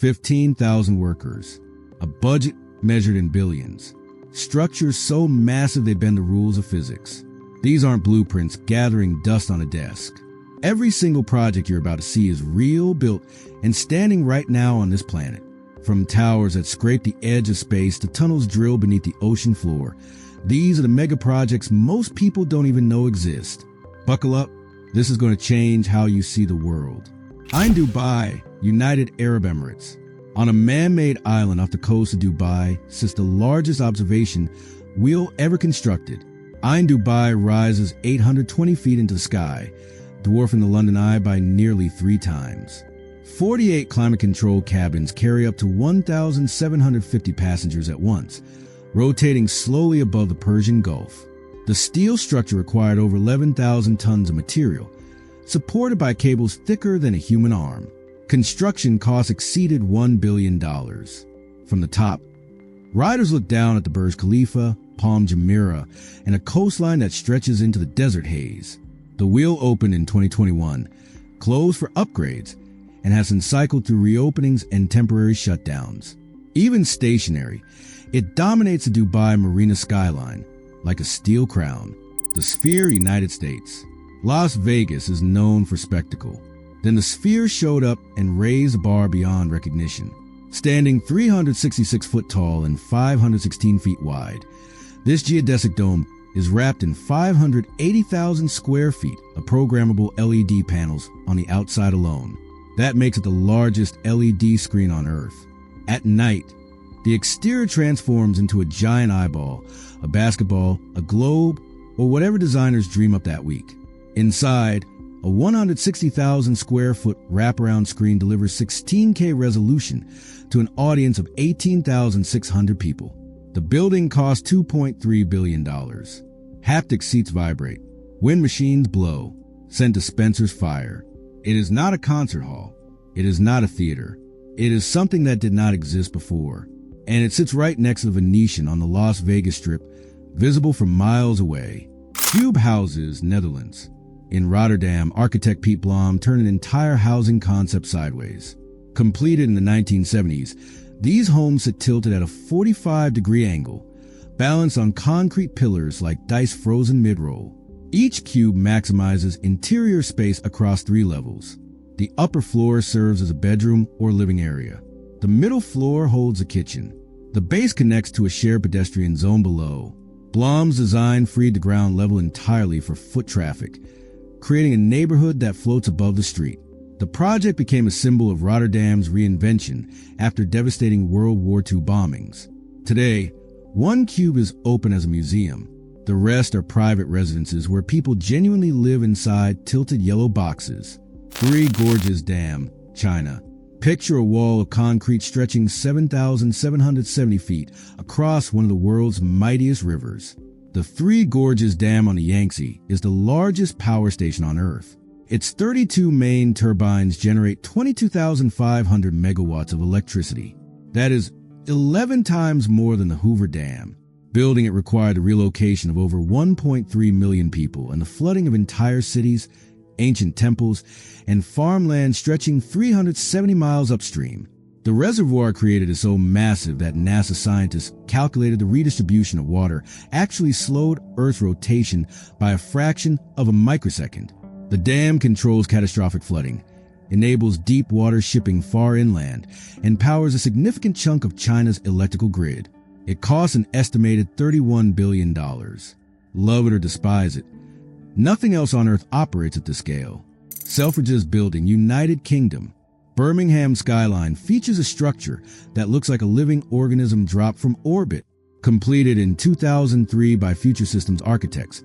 15,000 workers, a budget measured in billions, structures so massive they bend the rules of physics. These aren't blueprints gathering dust on a desk. Every single project you're about to see is real, built, and standing right now on this planet. From towers that scrape the edge of space to tunnels drilled beneath the ocean floor, these are the mega projects most people don't even know exist. Buckle up, this is going to change how you see the world. Ain Dubai, United Arab Emirates. On a man-made island off the coast of Dubai sits the largest observation wheel ever constructed. Ain Dubai rises 820 feet into the sky, dwarfing the London Eye by nearly 3 times. 48 climate-controlled cabins carry up to 1,750 passengers at once, rotating slowly above the Persian Gulf. The steel structure required over 11,000 tons of material, supported by cables thicker than a human arm. Construction costs exceeded $1 billion. From the top, riders look down at the Burj Khalifa, Palm Jumeirah, and a coastline that stretches into the desert haze. The wheel opened in 2021, closed for upgrades, and has since cycled through reopenings and temporary shutdowns. Even stationary, it dominates the Dubai marina skyline like a steel crown. The Sphere, United States. Las Vegas is known for spectacle. Then the Sphere showed up and raised the bar beyond recognition. Standing 366 foot tall and 516 feet wide, this geodesic dome is wrapped in 580,000 square feet of programmable LED panels on the outside alone. That makes it the largest LED screen on Earth. At night, the exterior transforms into a giant eyeball, a basketball, a globe, or whatever designers dream up that week. Inside, a 160,000 square foot wraparound screen delivers 16K resolution to an audience of 18,600 people. The building cost $2.3 billion. Haptic seats vibrate. Wind machines blow. Scent dispensers fire. It is not a concert hall. It is not a theater. It is something that did not exist before. And it sits right next to the Venetian on the Las Vegas Strip, visible from miles away. Cube Houses, Netherlands. In Rotterdam, architect Piet Blom turned an entire housing concept sideways. Completed in the 1970s, these homes sit tilted at a 45-degree angle, balanced on concrete pillars like dice frozen mid-roll. Each cube maximizes interior space across 3 levels. The upper floor serves as a bedroom or living area. The middle floor holds a kitchen. The base connects to a shared pedestrian zone below. Blom's design freed the ground level entirely for foot traffic, creating a neighborhood that floats above the street. The project became a symbol of Rotterdam's reinvention after devastating World War II bombings. Today, one cube is open as a museum. The rest are private residences where people genuinely live inside tilted yellow boxes. Three Gorges Dam, China. Picture a wall of concrete stretching 7,770 feet across one of the world's mightiest rivers. The Three Gorges Dam on the Yangtze is the largest power station on Earth. Its 32 main turbines generate 22,500 megawatts of electricity. That is 11 times more than the Hoover Dam. Building it required the relocation of over 1.3 million people and the flooding of entire cities, ancient temples, and farmland stretching 370 miles upstream. The reservoir created is so massive that NASA scientists calculated the redistribution of water actually slowed Earth's rotation by a fraction of a microsecond. The dam controls catastrophic flooding, enables deep water shipping far inland, and powers a significant chunk of China's electrical grid. It costs an estimated $31 billion. Love it or despise it, nothing else on Earth operates at this scale. Selfridges Building, United Kingdom. Birmingham skyline features a structure that looks like a living organism dropped from orbit. Completed in 2003 by Future Systems architects,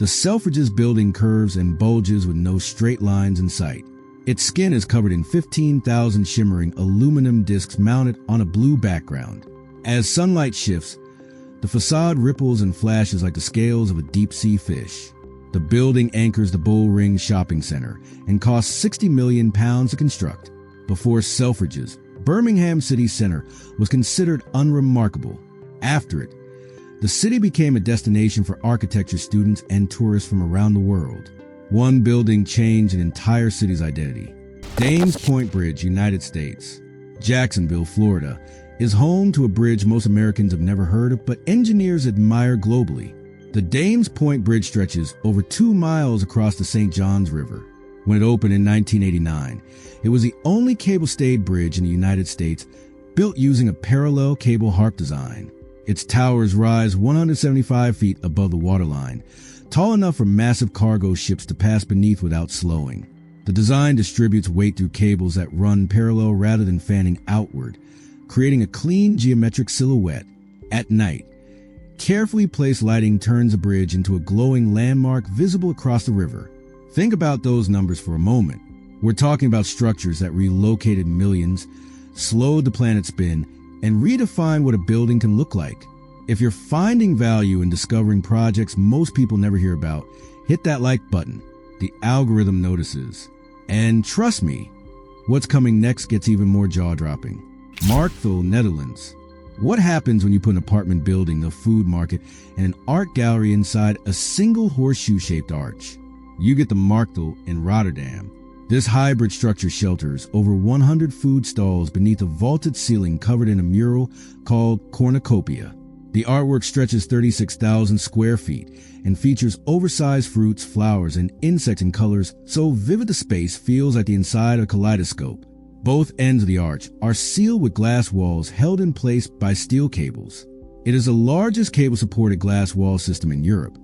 the Selfridges building curves and bulges with no straight lines in sight. Its skin is covered in 15,000 shimmering aluminum discs mounted on a blue background. As sunlight shifts, the facade ripples and flashes like the scales of a deep-sea fish. The building anchors the Bullring Shopping Center and costs £60 million to construct. Before Selfridges, Birmingham City Centre was considered unremarkable. After it, the city became a destination for architecture students and tourists from around the world. One building changed an entire city's identity. Dames Point Bridge, United States. Jacksonville, Florida, is home to a bridge most Americans have never heard of, but engineers admire globally. The Dames Point Bridge stretches over 2 miles across the St. Johns River. When it opened in 1989, it was the only cable-stayed bridge in the United States built using a parallel cable harp design. Its towers rise 175 feet above the waterline, tall enough for massive cargo ships to pass beneath without slowing. The design distributes weight through cables that run parallel rather than fanning outward, creating a clean geometric silhouette. At night, carefully placed lighting turns the bridge into a glowing landmark visible across the river. Think about those numbers for a moment. We're talking about structures that relocated millions, slowed the planet's spin, and redefined what a building can look like. If you're finding value in discovering projects most people never hear about, hit that like button. The algorithm notices. And trust me, what's coming next gets even more jaw-dropping. Markthal, Netherlands. What happens when you put an apartment building, a food market, and an art gallery inside a single horseshoe-shaped arch? You get the Markthal in Rotterdam. This hybrid structure shelters over 100 food stalls beneath a vaulted ceiling covered in a mural called cornucopia. The artwork stretches 36,000 square feet and features oversized fruits, flowers, and insects in colors so vivid the space feels like the inside of a kaleidoscope. Both ends of the arch are sealed with glass walls held in place by steel cables. It is the largest cable-supported glass wall system in Europe,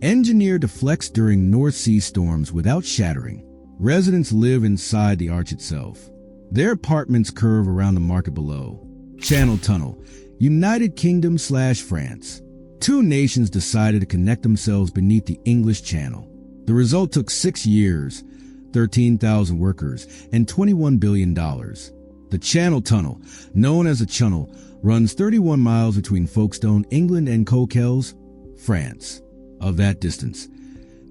engineered to flex during North Sea storms without shattering. Residents live inside the arch itself. Their apartments curve around the market below. Channel Tunnel, United Kingdom/France. Two nations decided to connect themselves beneath the English Channel. The result took 6 years, 13,000 workers, and $21 billion. The Channel Tunnel, known as the Channel, runs 31 miles between Folkestone, England, and Coquelles, France. Of that distance,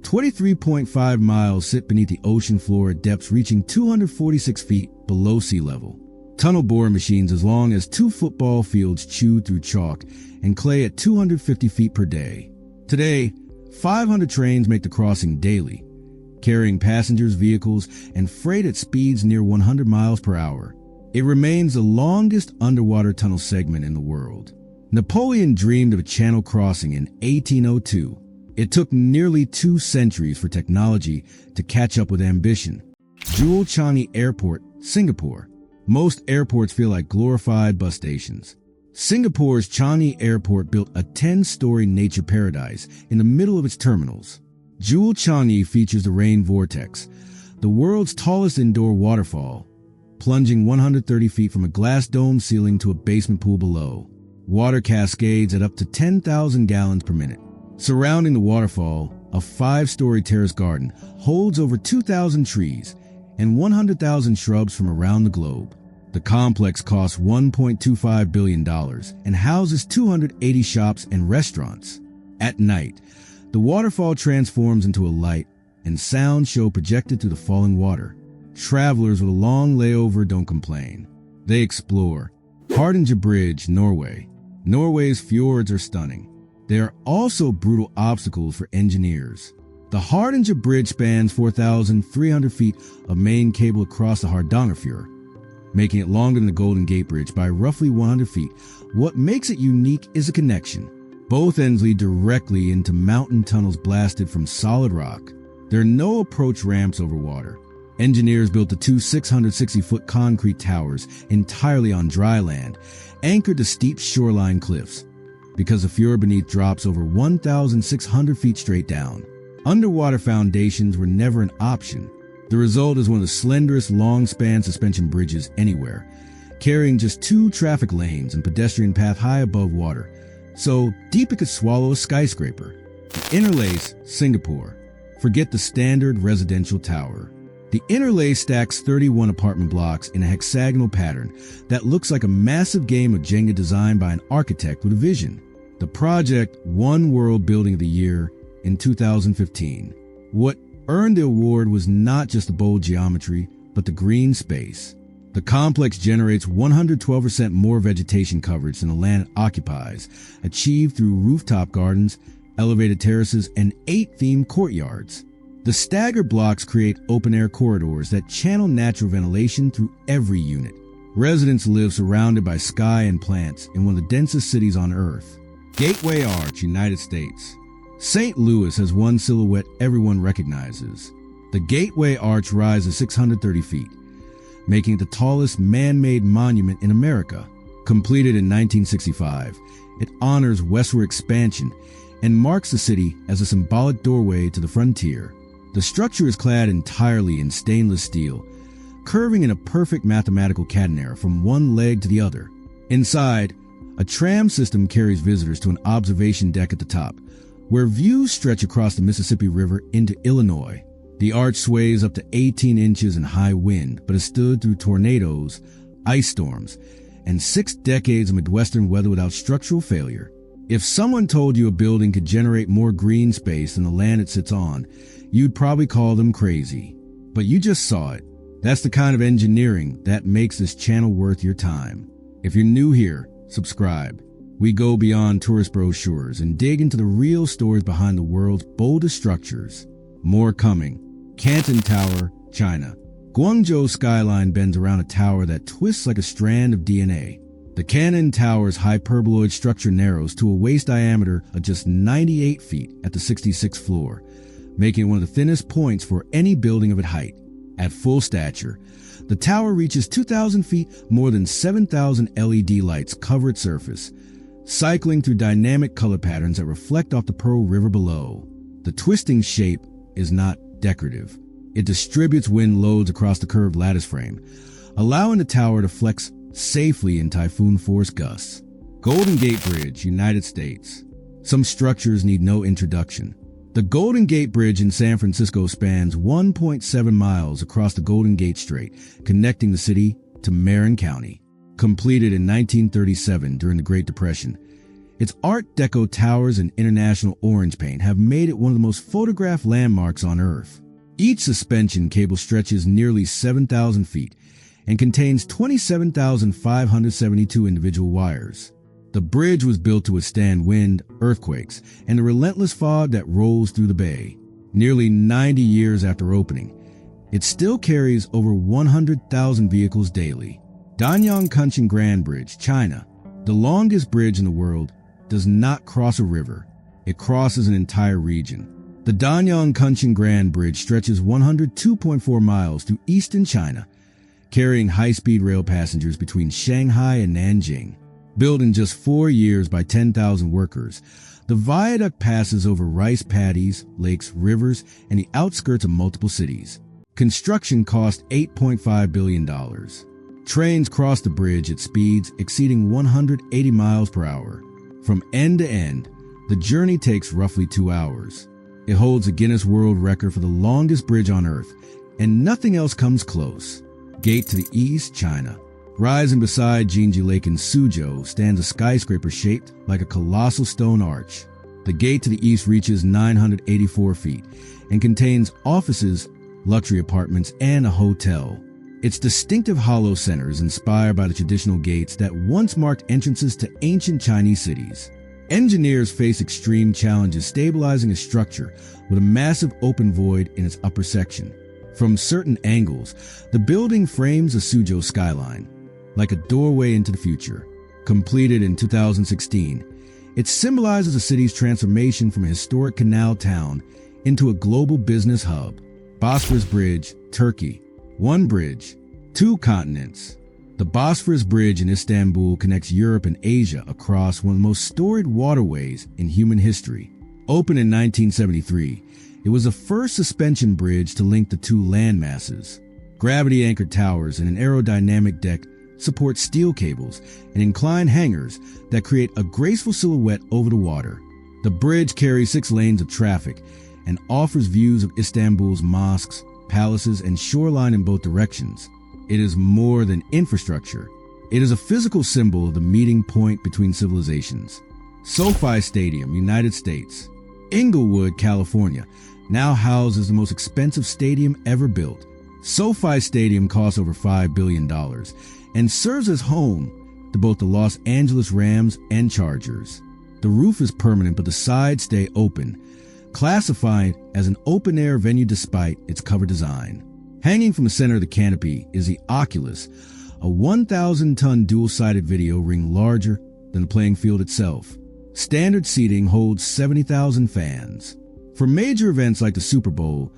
23.5 miles sit beneath the ocean floor at depths reaching 246 feet below sea level. Tunnel boring machines as long as 2 football fields chewed through chalk and clay at 250 feet per day. Today, 500 trains make the crossing daily, carrying passengers, vehicles, and freight at speeds near 100 miles per hour. It remains the longest underwater tunnel segment in the world. Napoleon dreamed of a channel crossing in 1802. It took nearly 2 centuries for technology to catch up with ambition. Jewel Changi Airport, Singapore. Most airports feel like glorified bus stations. Singapore's Changi Airport built a 10-story nature paradise in the middle of its terminals. Jewel Changi features the rain vortex, the world's tallest indoor waterfall, plunging 130 feet from a glass dome ceiling to a basement pool below. Water cascades at up to 10,000 gallons per minute. Surrounding the waterfall, a 5-story terrace garden holds over 2,000 trees and 100,000 shrubs from around the globe. The complex costs $1.25 billion and houses 280 shops and restaurants. At night, the waterfall transforms into a light and sound show projected through the falling water. Travelers with a long layover don't complain. They explore. Hardanger Bridge, Norway. Norway's fjords are stunning. They are also brutal obstacles for engineers. The Hardanger Bridge spans 4,300 feet of main cable across the Hardanger Fjord, making it longer than the Golden Gate Bridge by roughly 100 feet. What makes it unique is a connection. Both ends lead directly into mountain tunnels blasted from solid rock. There are no approach ramps over water. Engineers built the 2 660-foot concrete towers entirely on dry land, anchored to steep shoreline cliffs, because the fjord beneath drops over 1,600 feet straight down. Underwater foundations were never an option. The result is one of the slenderest long-span suspension bridges anywhere, carrying just 2 traffic lanes and pedestrian path high above water, so deep it could swallow a skyscraper. The Interlace, Singapore. Forget the standard residential tower. The Interlace stacks 31 apartment blocks in a hexagonal pattern that looks like a massive game of Jenga designed by an architect with a vision. The project won World Building of the Year in 2015. What earned the award was not just the bold geometry, but the green space. The complex generates 112% more vegetation coverage than the land it occupies, achieved through rooftop gardens, elevated terraces, and 8 themed courtyards. The staggered blocks create open-air corridors that channel natural ventilation through every unit. Residents live surrounded by sky and plants in one of the densest cities on Earth. Gateway Arch, United States. St. Louis has one silhouette everyone recognizes. The Gateway Arch rises 630 feet, making it the tallest man-made monument in America. Completed in 1965, it honors westward expansion and marks the city as a symbolic doorway to the frontier. The structure is clad entirely in stainless steel, curving in a perfect mathematical catenary from one leg to the other. Inside, a tram system carries visitors to an observation deck at the top, where views stretch across the Mississippi River into Illinois. The arch sways up to 18 inches in high wind, but has stood through tornadoes, ice storms, and 6 decades of Midwestern weather without structural failure. If someone told you a building could generate more green space than the land it sits on, you'd probably call them crazy. But you just saw it. That's the kind of engineering that makes this channel worth your time. If you're new here, subscribe. We go beyond tourist brochures and dig into the real stories behind the world's boldest structures. More coming. Canton Tower, China. Guangzhou skyline bends around a tower that twists like a strand of DNA. The Canton Tower's hyperboloid structure narrows to a waist diameter of just 98 feet at the 66th floor, making it one of the thinnest points for any building of its height. At full stature, the tower reaches 2,000 feet, more than 7,000 LED lights cover its surface, cycling through dynamic color patterns that reflect off the Pearl River below. The twisting shape is not decorative. It distributes wind loads across the curved lattice frame, allowing the tower to flex safely in typhoon-force gusts. Golden Gate Bridge, United States. Some structures need no introduction. The Golden Gate Bridge in San Francisco spans 1.7 miles across the Golden Gate Strait, connecting the city to Marin County. Completed in 1937 during the Great Depression, its Art Deco towers and international orange paint have made it one of the most photographed landmarks on Earth. Each suspension cable stretches nearly 7,000 feet and contains 27,572 individual wires. The bridge was built to withstand wind, earthquakes, and the relentless fog that rolls through the bay. Nearly 90 years after opening, it still carries over 100,000 vehicles daily. Danyang-Kunshan Grand Bridge, China. The longest bridge in the world does not cross a river. It crosses an entire region. The Danyang-Kunshan Grand Bridge stretches 102.4 miles through eastern China, carrying high-speed rail passengers between Shanghai and Nanjing. Built in just 4 years by 10,000 workers, the viaduct passes over rice paddies, lakes, rivers, and the outskirts of multiple cities. Construction cost $8.5 billion. Trains cross the bridge at speeds exceeding 180 miles per hour. From end to end, the journey takes roughly 2 hours. It holds a Guinness World Record for the longest bridge on Earth, and nothing else comes close. Gate to the east, China. Rising beside Jinji Lake in Suzhou stands a skyscraper shaped like a colossal stone arch. The gate to the east reaches 984 feet and contains offices, luxury apartments, and a hotel. Its distinctive hollow center is inspired by the traditional gates that once marked entrances to ancient Chinese cities. Engineers face extreme challenges stabilizing a structure with a massive open void in its upper section. From certain angles, the building frames the Suzhou skyline, like a doorway into the future. Completed in 2016, it symbolizes the city's transformation from a historic canal town into a global business hub. Bosphorus Bridge, Turkey. One bridge, 2 continents. The Bosphorus Bridge in Istanbul connects Europe and Asia across one of the most storied waterways in human history. Opened in 1973, it was the first suspension bridge to link the 2 land masses. Gravity-anchored towers and an aerodynamic deck support steel cables and inclined hangars that create a graceful silhouette over the water. The bridge carries 6 lanes of traffic and offers views of Istanbul's mosques, palaces, and shoreline in both directions. It is more than infrastructure. It is a physical symbol of the meeting point between civilizations. SoFi Stadium, United States. Inglewood, California, now houses the most expensive stadium ever built. SoFi Stadium costs over $5 billion and serves as home to both the Los Angeles Rams and Chargers. The roof is permanent, but the sides stay open, classified as an open-air venue despite its cover design. Hanging from the center of the canopy is the oculus, a 1,000-ton dual-sided video ring larger than the playing field itself. Standard seating holds 70,000 fans. For major events like the Super Bowl,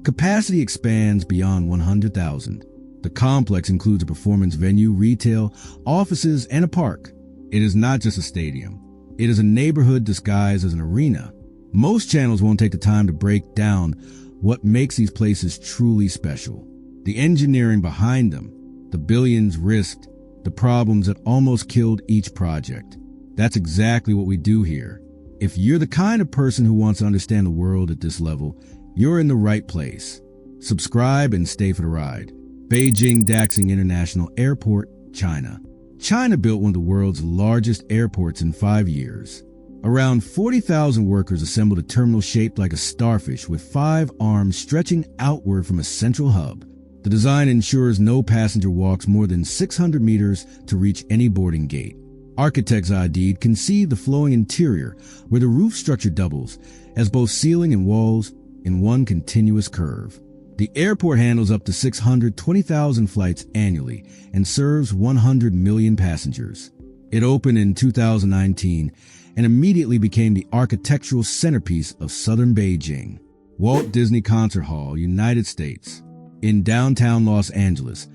capacity expands beyond 100,000. The complex includes a performance venue, retail, offices, and a park. It is not just a stadium. It is a neighborhood disguised as an arena. Most channels won't take the time to break down what makes these places truly special. The engineering behind them, the billions risked, the problems that almost killed each project. That's exactly what we do here. If you're the kind of person who wants to understand the world at this level, you're in the right place. Subscribe and stay for the ride. Beijing Daxing International Airport, China. China built one of the world's largest airports in 5 years. Around 40,000 workers assembled a terminal shaped like a starfish with 5 arms stretching outward from a central hub. The design ensures no passenger walks more than 600 meters to reach any boarding gate. Architects ID'd conceived the flowing interior where the roof structure doubles as both ceiling and walls in one continuous curve. The airport handles up to 620,000 flights annually and serves 100 million passengers. It opened in 2019 and immediately became the architectural centerpiece of southern Beijing. Walt Disney Concert Hall, United States. In downtown Los Angeles,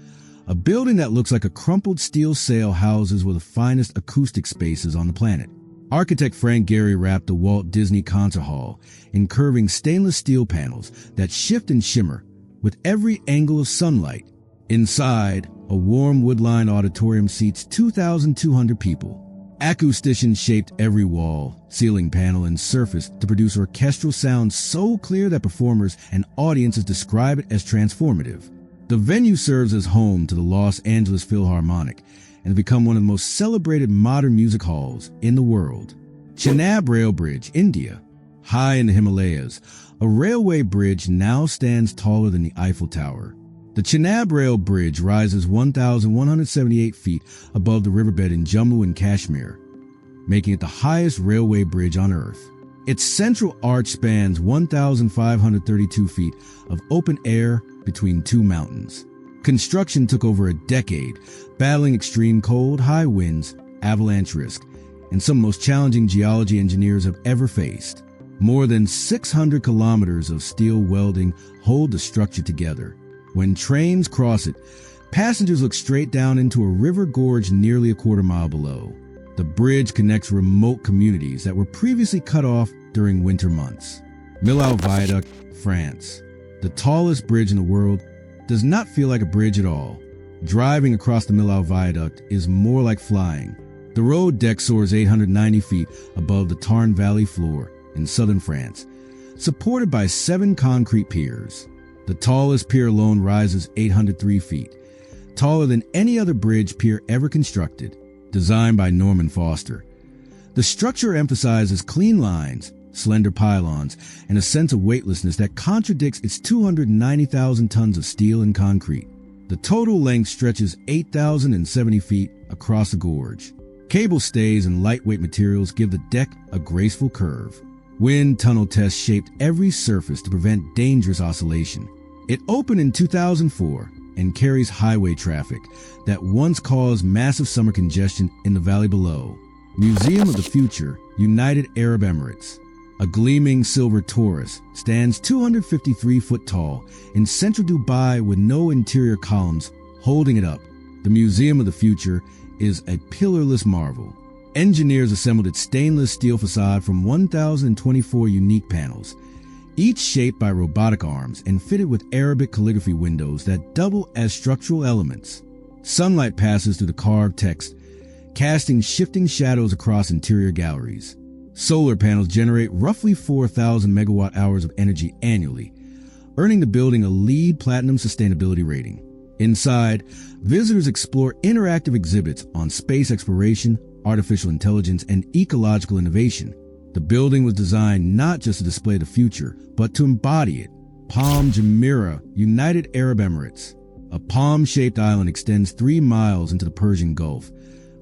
a building that looks like a crumpled steel sail houses one of the finest acoustic spaces on the planet. Architect Frank Gehry wrapped the Walt Disney Concert Hall in curving stainless steel panels that shift and shimmer with every angle of sunlight. Inside, a warm wood-lined auditorium seats 2,200 people. Acousticians shaped every wall, ceiling panel, and surface to produce orchestral sounds so clear that performers and audiences describe it as transformative. The venue serves as home to the Los Angeles Philharmonic and has become one of the most celebrated modern music halls in the world. Chenab Rail Bridge, India. High in the Himalayas, a railway bridge now stands taller than the Eiffel Tower. The Chenab Rail Bridge rises 1,178 feet above the riverbed in Jammu and Kashmir, making it the highest railway bridge on Earth. Its central arch spans 1,532 feet of open air between 2 mountains. Construction took over a decade, battling extreme cold, high winds, avalanche risk, and some of the most challenging geology engineers have ever faced. More than 600 kilometers of steel welding hold the structure together. When trains cross it, passengers look straight down into a river gorge nearly a quarter-mile below. The bridge connects remote communities that were previously cut off during winter months. Millau Viaduct, France. The tallest bridge in the world does not feel like a bridge at all. Driving across the Millau Viaduct is more like flying. The road deck soars 890 feet above the Tarn Valley floor in southern France, supported by 7 concrete piers. The tallest pier alone rises 803 feet, taller than any other bridge pier ever constructed, designed by Norman Foster. The structure emphasizes clean lines, slender pylons, and a sense of weightlessness that contradicts its 290,000 tons of steel and concrete. The total length stretches 8,070 feet across the gorge. Cable stays and lightweight materials give the deck a graceful curve. Wind tunnel tests shaped every surface to prevent dangerous oscillation. It opened in 2004 and carries highway traffic that once caused massive summer congestion in the valley below. Museum of the Future, United Arab Emirates. A gleaming silver Taurus stands 253 foot tall in central Dubai with no interior columns holding it up. The Museum of the Future is a pillarless marvel. Engineers assembled its stainless steel facade from 1,024 unique panels, each shaped by robotic arms and fitted with Arabic calligraphy windows that double as structural elements. Sunlight passes through the carved text, casting shifting shadows across interior galleries. Solar panels generate roughly 4,000 megawatt hours of energy annually, earning the building a LEED Platinum sustainability rating. Inside, visitors explore interactive exhibits on space exploration, artificial intelligence, and ecological innovation. The building was designed not just to display the future, but to embody it. Palm Jumeirah, United Arab Emirates. A palm-shaped island extends 3 miles into the Persian Gulf,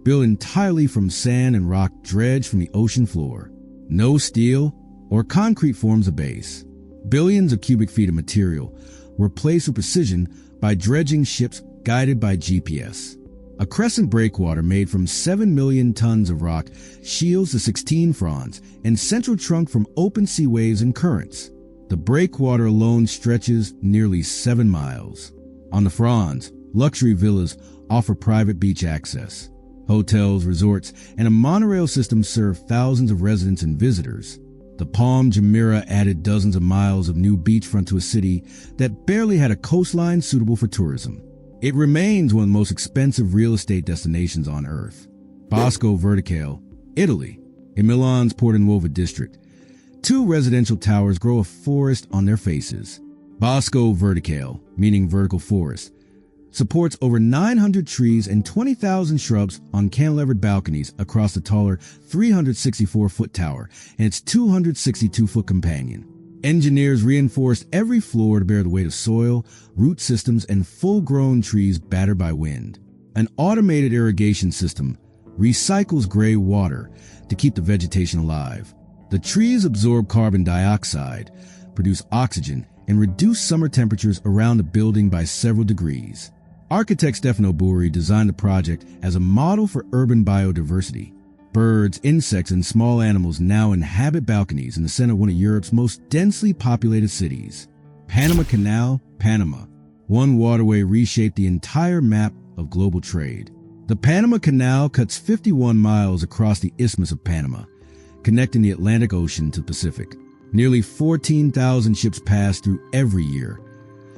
built entirely from sand and rock dredged from the ocean floor. No steel or concrete forms the base. Billions of cubic feet of material were placed with precision by dredging ships guided by GPS. A crescent breakwater made from 7 million tons of rock shields the 16 fronds and central trunk from open sea waves and currents. The breakwater alone stretches nearly 7 miles. On the fronds, luxury villas offer private beach access. Hotels, resorts, and a monorail system serve thousands of residents and visitors. The Palm Jumeirah added dozens of miles of new beachfront to a city that barely had a coastline suitable for tourism. It remains one of the most expensive real estate destinations on Earth. Bosco Verticale, Italy, in Milan's Porta Nuova district, 2 residential towers grow a forest on their faces. Bosco Verticale, meaning vertical forest, supports over 900 trees and 20,000 shrubs on cantilevered balconies across the taller 364-foot tower and its 262-foot companion. Engineers reinforced every floor to bear the weight of soil, root systems, and full-grown trees battered by wind. An automated irrigation system recycles gray water to keep the vegetation alive. The trees absorb carbon dioxide, produce oxygen, and reduce summer temperatures around the building by several degrees. Architect Stefano Burri designed the project as a model for urban biodiversity. Birds, insects, and small animals now inhabit balconies in the center of one of Europe's most densely populated cities. Panama Canal, Panama. One waterway reshaped the entire map of global trade. The Panama Canal cuts 51 miles across the Isthmus of Panama, connecting the Atlantic Ocean to the Pacific. Nearly 14,000 ships pass through every year,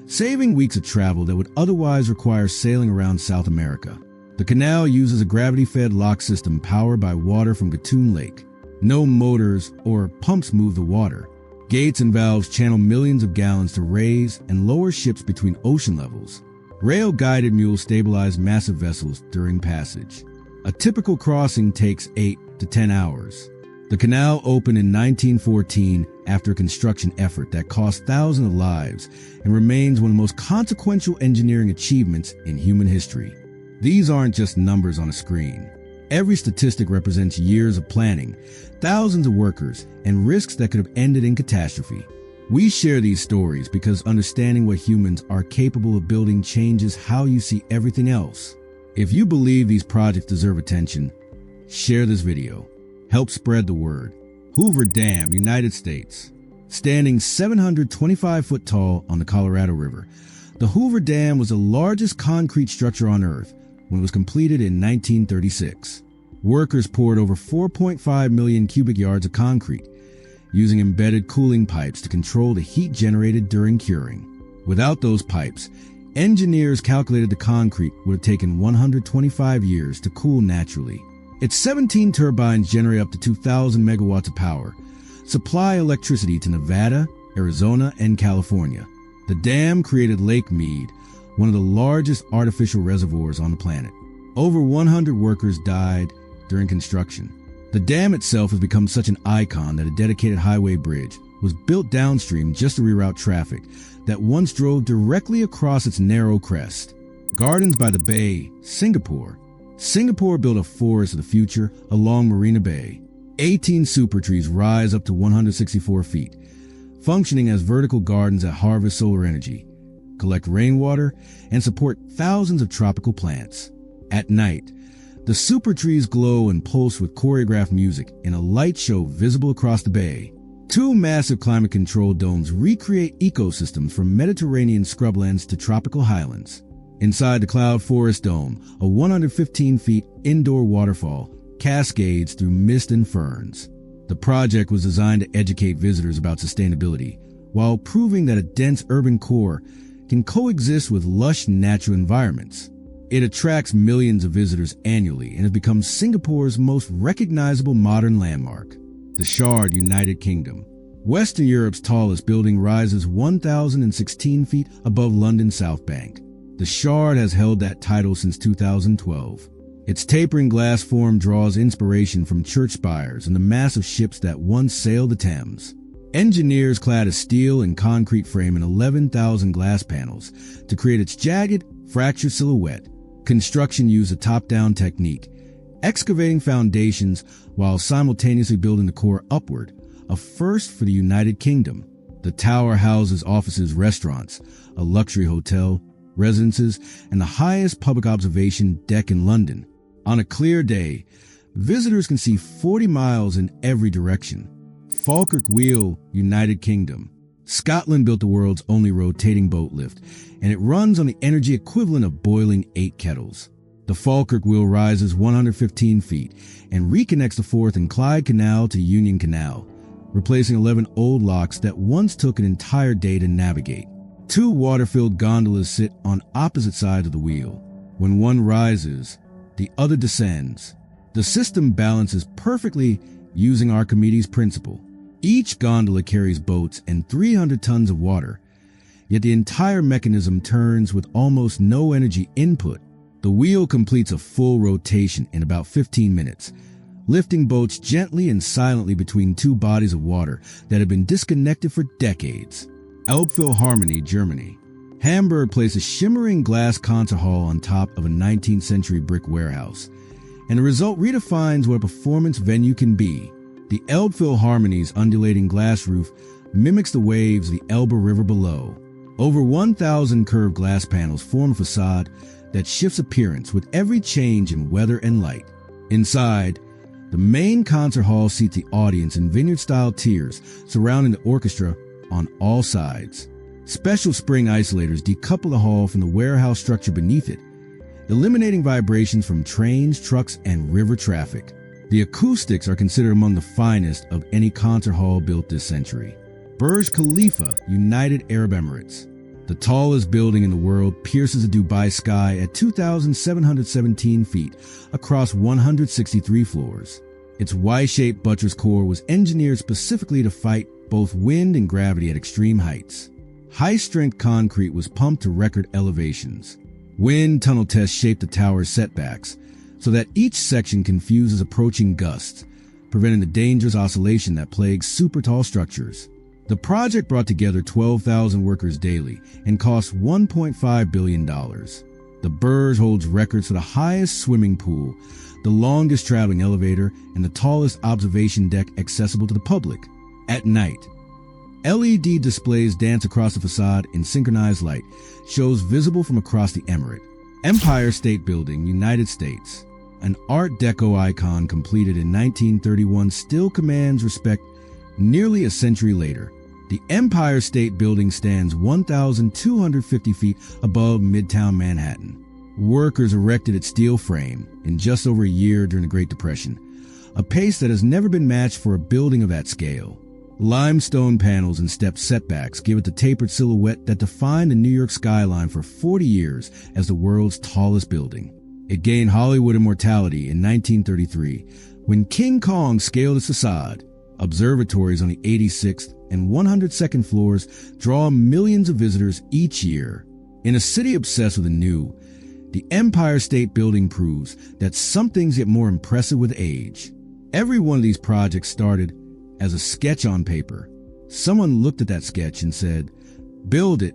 saving weeks of travel that would otherwise require sailing around South America. The canal uses a gravity-fed lock system powered by water from Gatun Lake. No motors or pumps move the water. Gates and valves channel millions of gallons to raise and lower ships between ocean levels. Rail-guided mules stabilize massive vessels during passage. A typical crossing takes 8 to 10 hours. The canal opened in 1914 after a construction effort that cost thousands of lives and remains one of the most consequential engineering achievements in human history. These aren't just numbers on a screen. Every statistic represents years of planning, thousands of workers, and risks that could have ended in catastrophe. We share these stories because understanding what humans are capable of building changes how you see everything else. If you believe these projects deserve attention, share this video. Help spread the word. Hoover Dam, United States. Standing 725 foot tall on the Colorado River, the Hoover Dam was the largest concrete structure on Earth when it was completed in 1936. Workers poured over 4.5 million cubic yards of concrete, using embedded cooling pipes to control the heat generated during curing. Without those pipes, engineers calculated the concrete would have taken 125 years to cool naturally. Its 17 turbines generate up to 2,000 megawatts of power, supply electricity to Nevada, Arizona, and California. The dam created Lake Mead, one of the largest artificial reservoirs on the planet. Over 100 workers died during construction. The dam itself has become such an icon that a dedicated highway bridge was built downstream just to reroute traffic that once drove directly across its narrow crest. Gardens by the Bay, Singapore. Singapore built a forest of the future along Marina Bay. 18 super trees rise up to 164 feet, functioning as vertical gardens that harvest solar energy, collect rainwater, and support thousands of tropical plants. At night, the super trees glow and pulse with choreographed music in a light show visible across the bay. 2 massive climate-controlled domes recreate ecosystems from Mediterranean scrublands to tropical highlands. Inside the Cloud Forest Dome, a 115 feet indoor waterfall cascades through mist and ferns. The project was designed to educate visitors about sustainability, while proving that a dense urban core can coexist with lush natural environments. It attracts millions of visitors annually and has become Singapore's most recognizable modern landmark. The Shard, United Kingdom. Western Europe's tallest building rises 1,016 feet above London's South Bank. The Shard has held that title since 2012. Its tapering glass form draws inspiration from church spires and the massive ships that once sailed the Thames. Engineers clad a steel and concrete frame in 11,000 glass panels to create its jagged, fractured silhouette. Construction used a top-down technique, excavating foundations while simultaneously building the core upward, a first for the United Kingdom. The tower houses offices, restaurants, a luxury hotel, residences, and the highest public observation deck in London. On a clear day, visitors can see 40 miles in every direction. Falkirk Wheel, United Kingdom. Scotland built the world's only rotating boat lift, and it runs on the energy equivalent of boiling 8 kettles. The Falkirk Wheel rises 115 feet and reconnects the Forth and Clyde Canal to Union Canal, replacing 11 old locks that once took an entire day to navigate. 2 water-filled gondolas sit on opposite sides of the wheel. When one rises, the other descends. The system balances perfectly using Archimedes' principle. Each gondola carries boats and 300 tons of water, yet the entire mechanism turns with almost no energy input. The wheel completes a full rotation in about 15 minutes, lifting boats gently and silently between 2 bodies of water that have been disconnected for decades. Elbphilharmonie, Germany. Hamburg placed a shimmering glass concert hall on top of a 19th century brick warehouse, and the result redefines what a performance venue can be. The Elbphilharmonie's undulating glass roof mimics the waves of the Elbe River below. Over 1,000 curved glass panels form a facade that shifts appearance with every change in weather and light. Inside, the main concert hall seats the audience in vineyard-style tiers surrounding the orchestra on all sides. Special spring isolators decouple the hall from the warehouse structure beneath it, eliminating vibrations from trains, trucks, and river traffic. The acoustics are considered among the finest of any concert hall built this century. Burj Khalifa, United Arab Emirates. The tallest building in the world pierces the Dubai sky at 2,717 feet across 163 floors. Its Y-shaped buttress core was engineered specifically to fight both wind and gravity at extreme heights. High-strength concrete was pumped to record elevations. Wind tunnel tests shaped the tower's setbacks so that each section confuses approaching gusts, preventing the dangerous oscillation that plagues super-tall structures. The project brought together 12,000 workers daily and cost $1.5 billion. The Burj holds records for the highest swimming pool, the longest traveling elevator, and the tallest observation deck accessible to the public. At night, LED displays dance across the facade in synchronized light, shows visible from across the emirate. Empire State Building, United States. An Art Deco icon completed in 1931 still commands respect nearly a century later. The Empire State Building stands 1,250 feet above Midtown Manhattan. Workers erected its steel frame in just over a year during the Great Depression, a pace that has never been matched for a building of that scale. Limestone panels and step setbacks give it the tapered silhouette that defined the New York skyline for 40 years as the world's tallest building. It gained Hollywood immortality in 1933 when King Kong scaled its facade. Observatories on the 86th and 102nd floors draw millions of visitors each year. In a city obsessed with the new, the Empire State Building proves that some things get more impressive with age. Every one of these projects started as a sketch on paper. Someone looked at that sketch and said, "Build it."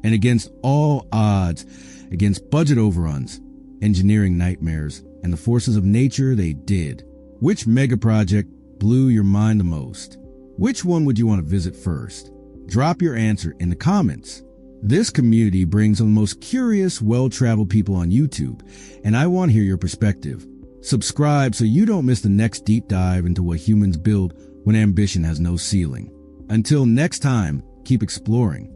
And against all odds, against budget overruns, engineering nightmares, and the forces of nature, they did. Which mega project blew your mind the most? Which one would you want to visit first? Drop your answer in the comments. This community brings on the most curious, well-traveled people on YouTube, and I want to hear your perspective. Subscribe so you don't miss the next deep dive into what humans build when ambition has no ceiling. Until next time, keep exploring.